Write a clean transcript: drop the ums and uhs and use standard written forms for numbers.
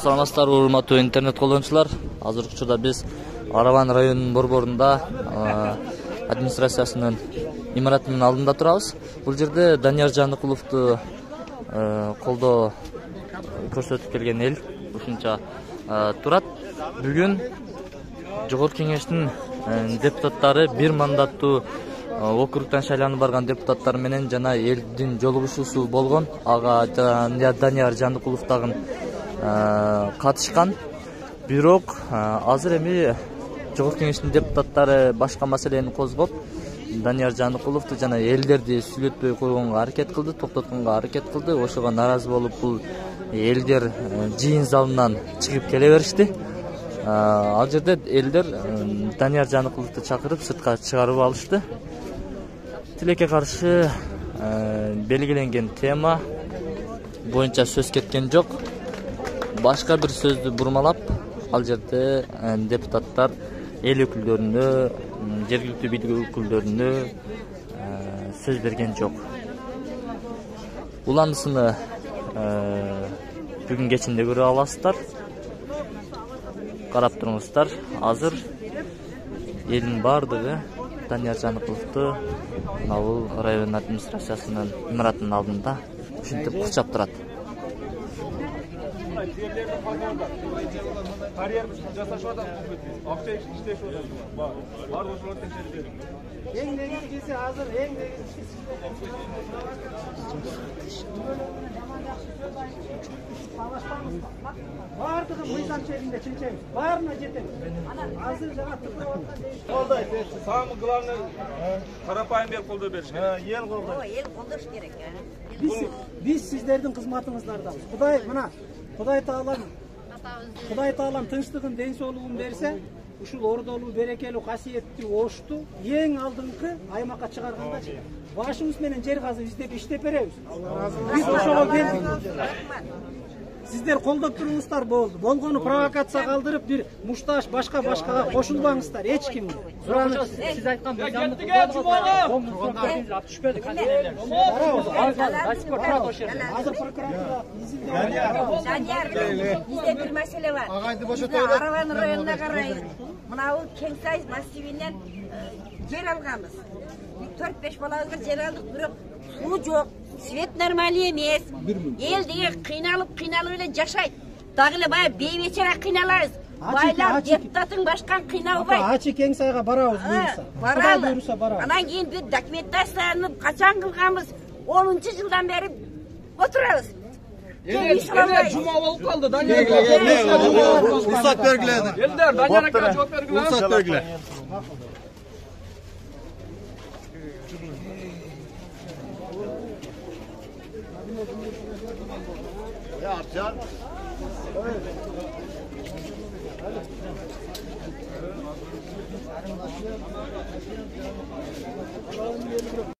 Саламатсыздар, урматтуу интернет колдонуучулар. Азыркы учурда биз Араван районунун борборунда администрациясынын имаратынын алдында турабыз. Бул жерде Данияр Жандыкуловду колдоо көрсөтүп келген эл ушунча турат. Бүгүн Жогорку Кеңештин депутаттары бир мандаттуу округтан шайланып барган депутаттар менен жана элдин жолугушуусу болгон ага Данияр Жандыкулов дагы катышкан. Бирок азыр эми Жогорку Кеңештин депутаттары башка маселени козгоп, Данияр Жандыкуловду жана элдерди сүйлөтпөй койгонго аракет кылды, токтотконго аракет кылды. Ошого нааразы болуп бул элдер жыйын залынан чыгып келе беришти. Ал жерде элдер Данияр Жандыкуловду чакырып сыртка чыгарып алышты. Тилекке каршы белгиленген тема боюнча сөз кеткен жок. Башка бир сөздү бурмалап, ал жерде депутаттар эл өкүлдөрүнө, жергиликтүү бийлик өкүлдөрүнө сөз берген жок. Уландысыны бүгүн кечинде көрө аласыздар. Карап туруңуздар. Азыр элдин бардыгы Данияр Жандыкуловду бул район администрациясынын имаратынын алдында ушинтип курчап турат. Бардығы мыйзам шегінде чынчайыз. Барына жетем. Азыр жаңа қолдай. Самый главный қарапайым ел қолдау беріш керек. Ел қолдай. Ел қолдаш керек. Біз сіздердің қызматыңыздардамыз. Құдай Таалам тынчтыгын, ден соолугун берсе, ушул ордолуу, берекелүү, касиеттүү ошту эң алдыңкы аймакка чыгарганда башыбыз менен жер казып иштеп беребиз. Биз ошого келдик. Сиздер колдоп туруңуздар болду. Болгону провокация калтырып, бир мушташ башкага кошулбаңыздар, эч кимге. Siz aytқан мыйзамды колдонуп ап түшпөдүк. Азыр прокуратура Данияр, бизде бир маселе бар. Араван районуна карай, мынау Кеңсай массивинен жер алганбыз. 4-5 балабызга жер алдык, бирок суу жок, свет нормалий эмес. Эл деген кыйналып эле жашайт. Дагы эле баягы бейбечара кыйналабыз. Байлар депутаттын башкан кыйналбайт. Ачы Кеңсайга барабыз буюрса. Барабыз. Анан кийин бир документацияны качан кылганбыз? 10-жылдан бери отурабыз. Жума болуп калды, Данияр. Рұқсат бергіледі. Елдер, Данияр ака жооп бергиле. Рұқсат бергіле. Ya yapacaksın.